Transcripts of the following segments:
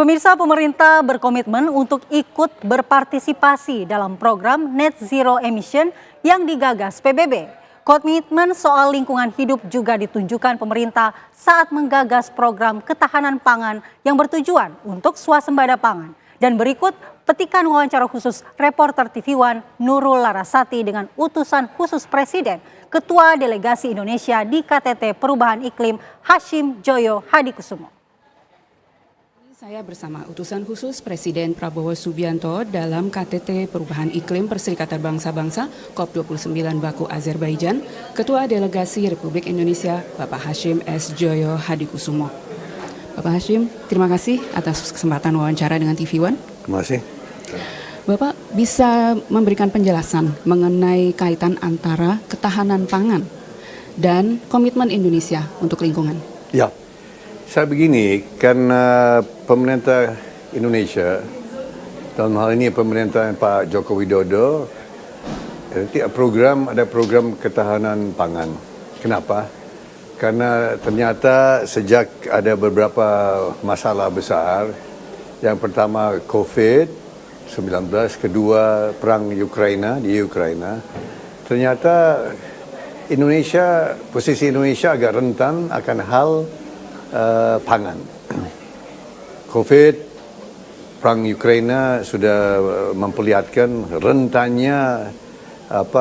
Pemirsa, pemerintah berkomitmen untuk ikut berpartisipasi dalam program Net Zero Emission yang digagas PBB. Komitmen soal lingkungan hidup juga ditunjukkan pemerintah saat menggagas program ketahanan pangan yang bertujuan untuk swasembada pangan. Dan berikut petikan wawancara khusus reporter TV One Nurul Larasati dengan utusan khusus Presiden, Ketua Delegasi Indonesia di KTT Perubahan Iklim Hashim Joyo Hadikusumo. Saya bersama utusan khusus Presiden Prabowo Subianto dalam KTT Perubahan Iklim Perserikatan Bangsa-Bangsa COP29 Baku, Azerbaijan, Ketua Delegasi Republik Indonesia Bapak Hashim S. Joyo Hadikusumo. Bapak Hashim, terima kasih atas kesempatan wawancara dengan TV One. Terima kasih. Bapak bisa memberikan penjelasan mengenai kaitan antara ketahanan pangan dan komitmen Indonesia untuk lingkungan? Ya. Saya begini, karena pemerintah Indonesia, dalam hal ini pemerintah Pak Joko Widodo, ada program ketahanan pangan. Kenapa? Karena ternyata sejak ada beberapa masalah besar, yang pertama COVID-19, kedua perang di Ukraina, ternyata posisi Indonesia agak rentan akan hal pangan. COVID, perang Ukraina sudah memperlihatkan rentannya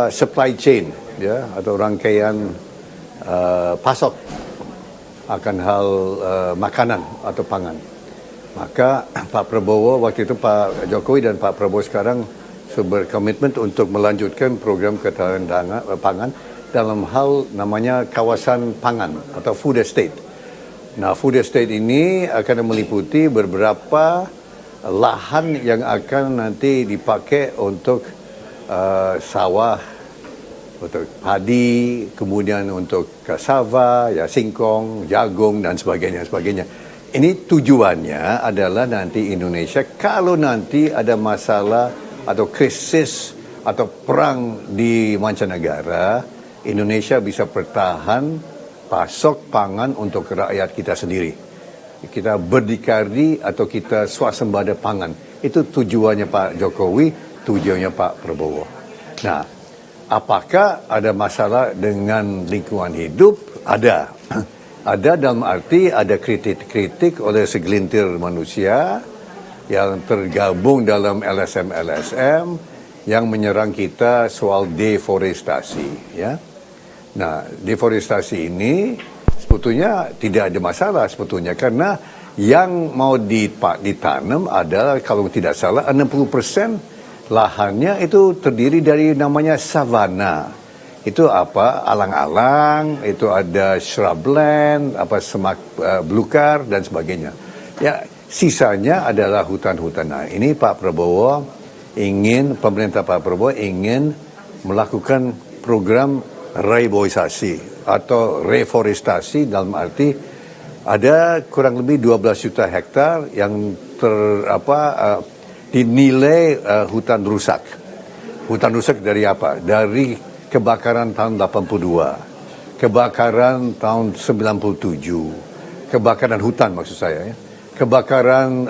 supply chain, ya, atau rangkaian pasok akan hal makanan atau pangan. Maka Pak Prabowo waktu itu, Pak Jokowi dan Pak Prabowo sekarang berkomitmen untuk melanjutkan program ketahanan pangan dalam hal namanya kawasan pangan atau food estate. Nah, food estate ini akan meliputi beberapa lahan yang akan nanti dipakai untuk sawah, untuk padi, kemudian untuk cassava, ya, singkong, jagung, dan sebagainya. Ini tujuannya adalah nanti Indonesia, kalau nanti ada masalah atau krisis atau perang di mancanegara, Indonesia bisa bertahan pasok pangan untuk rakyat kita sendiri. Kita berdikari atau kita swasembada pangan. Itu tujuannya Pak Jokowi, tujuannya Pak Prabowo. Nah, apakah ada masalah dengan lingkungan hidup? Ada. Ada dalam arti ada kritik-kritik oleh segelintir manusia yang tergabung dalam LSM yang menyerang kita soal deforestasi, ya. Nah, deforestasi ini sebetulnya tidak ada masalah sebetulnya, karena yang mau ditanam adalah, kalau tidak salah, 60% lahannya itu terdiri dari namanya savana. Itu alang-alang, itu ada shrubland, semak belukar dan sebagainya. Ya, sisanya adalah hutan-hutan. Nah, ini pemerintah Pak Prabowo ingin melakukan program reboisasi atau reforestasi, dalam arti ada kurang lebih 12 juta hektar yang dinilai hutan rusak. Hutan rusak dari apa? Dari kebakaran tahun 82, kebakaran tahun 97, kebakaran hutan maksud saya, ya. Kebakaran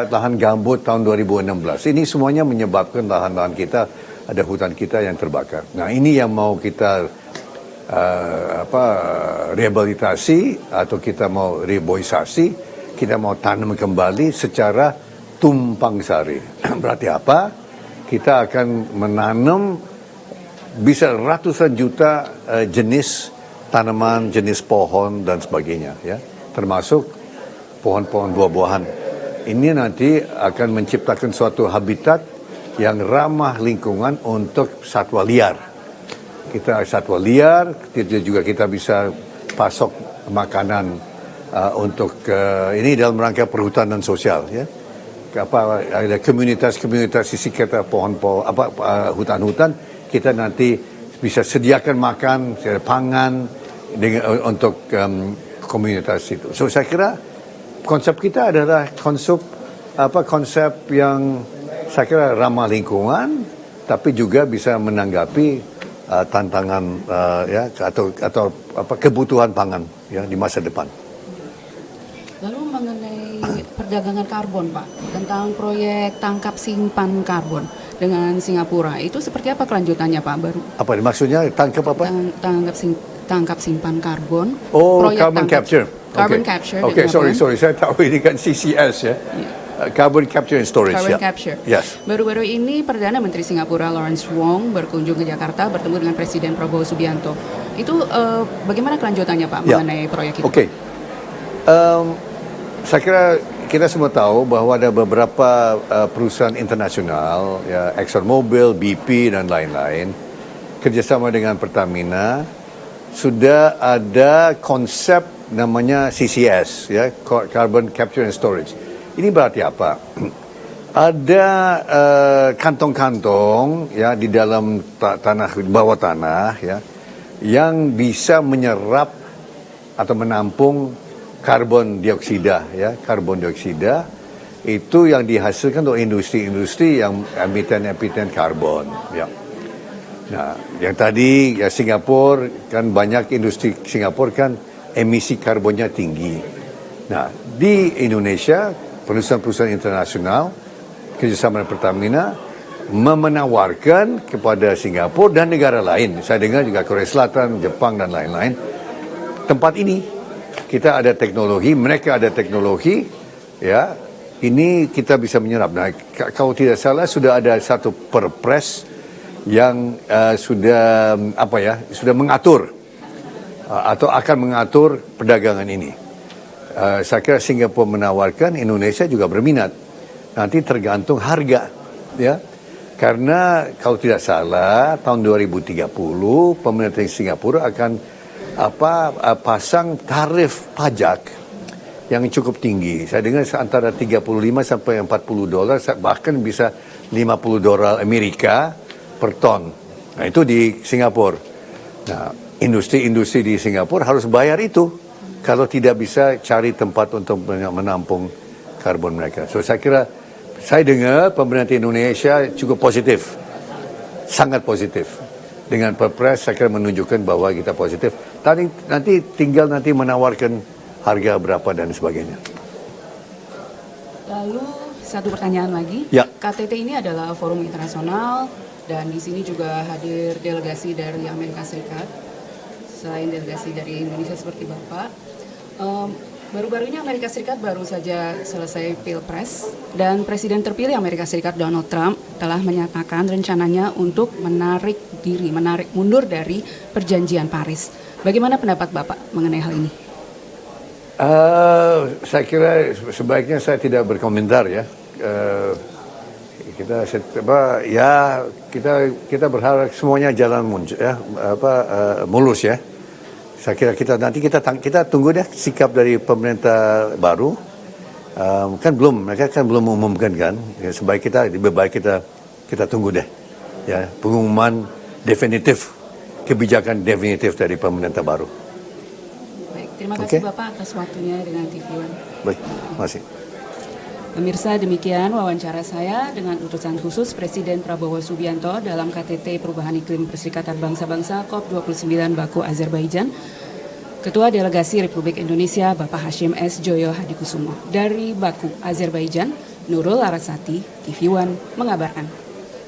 lahan gambut tahun 2016. Ini semuanya menyebabkan lahan-lahan kita, ada hutan kita yang terbakar. Nah, ini yang mau kita rehabilitasi atau kita mau reboisasi, kita mau tanam kembali secara tumpang sari. Berarti apa? Kita akan menanam bisa ratusan juta jenis tanaman, jenis pohon dan sebagainya, ya, termasuk pohon-pohon buah-buahan. Ini nanti akan menciptakan suatu habitat yang ramah lingkungan untuk satwa liar. Kita satwa liar, juga kita bisa pasok makanan untuk ini dalam rangka perhutanan sosial, ya. Ada komunitas-komunitas di sekitar pohon-pohon, hutan-hutan, kita nanti bisa sediakan makan, pangan untuk komunitas itu. So saya kira konsep kita adalah konsep yang saya kira ramah lingkungan, tapi juga bisa menanggapi tantangan atau kebutuhan pangan, ya, di masa depan. Lalu mengenai perdagangan karbon, Pak, tentang proyek tangkap simpan karbon dengan Singapura. Itu seperti apa kelanjutannya, Pak? Baru Apa maksudnya tangkap apa? tangkap simpan karbon. Oh, proyek carbon capture. Carbon Okay. capture. Okay, dengan sorry. Saya tahu ini kan CCS ya. Carbon capture and storage. Carbon ya. capture. Yes. Baru-baru ini Perdana Menteri Singapura Lawrence Wong berkunjung ke Jakarta bertemu dengan Presiden Prabowo Subianto. Itu bagaimana kelanjutannya, Pak, mengenai proyek itu? Oke. Saya kira kita semua tahu bahwa ada beberapa perusahaan internasional, ya, ExxonMobil, BP dan lain-lain, kerjasama dengan Pertamina sudah ada konsep namanya CCS, ya, Carbon Capture and Storage. Ini berarti apa? Ada kantong-kantong ya di dalam tanah, bawah tanah ya, yang bisa menyerap atau menampung karbon dioksida ya, karbon dioksida itu yang dihasilkan oleh industri-industri yang emiten karbon ya. Nah, yang tadi ya Singapura kan banyak industri Singapura kan emisi karbonnya tinggi. Nah, di Indonesia perusahaan-perusahaan internasional kerjasama dengan Pertamina menawarkan kepada Singapura dan negara lain. Saya dengar juga Korea Selatan, Jepang dan lain-lain. Tempat ini kita ada teknologi, mereka ada teknologi, ya. Ini kita bisa menyerap. Nah, kalau tidak salah sudah ada satu perpres yang sudah sudah mengatur atau akan mengatur perdagangan ini. Saya kira Singapura menawarkan, Indonesia juga berminat. Nanti tergantung harga, ya. Karena kalau tidak salah tahun 2030 pemerintah Singapura akan pasang tarif pajak yang cukup tinggi. Saya dengar antara 35 sampai 40 dolar, bahkan bisa 50 dolar Amerika per ton. Nah, itu di Singapura. Nah, industri-industri di Singapura harus bayar itu kalau tidak bisa cari tempat untuk menampung karbon mereka. So saya kira, saya dengar pemerintah Indonesia cukup positif, sangat positif. Dengan perpres saya kira menunjukkan bahwa kita positif. Nanti tinggal menawarkan harga berapa dan sebagainya. Lalu satu pertanyaan lagi. Ya. KTT ini adalah forum internasional dan di sini juga hadir delegasi dari Amerika Serikat. Selain delegasi dari Indonesia seperti Bapak. Baru-baru ini Amerika Serikat baru saja selesai Pilpres dan Presiden terpilih Amerika Serikat Donald Trump telah menyatakan rencananya untuk menarik mundur dari Perjanjian Paris. Bagaimana pendapat Bapak mengenai hal ini? Saya kira sebaiknya saya tidak berkomentar ya. Kita berharap semuanya jalan mulus ya. Saya kira kita tunggu deh sikap dari pemerintah baru. Mereka kan belum mengumumkan kan. Ya, lebih baik kita tunggu deh. Ya, pengumuman definitif, kebijakan definitif dari pemerintah baru. Baik, terima kasih Bapak atas waktunya dengan TV One. Baik, terima kasih. Pemirsa, demikian wawancara saya dengan utusan khusus Presiden Prabowo Subianto dalam KTT Perubahan Iklim Perserikatan Bangsa-Bangsa COP29 Baku, Azerbaijan. Ketua Delegasi Republik Indonesia Bapak Hashim S. Joyo Hadikusumo. Dari Baku, Azerbaijan, Nurul Larasati, TV One mengabarkan.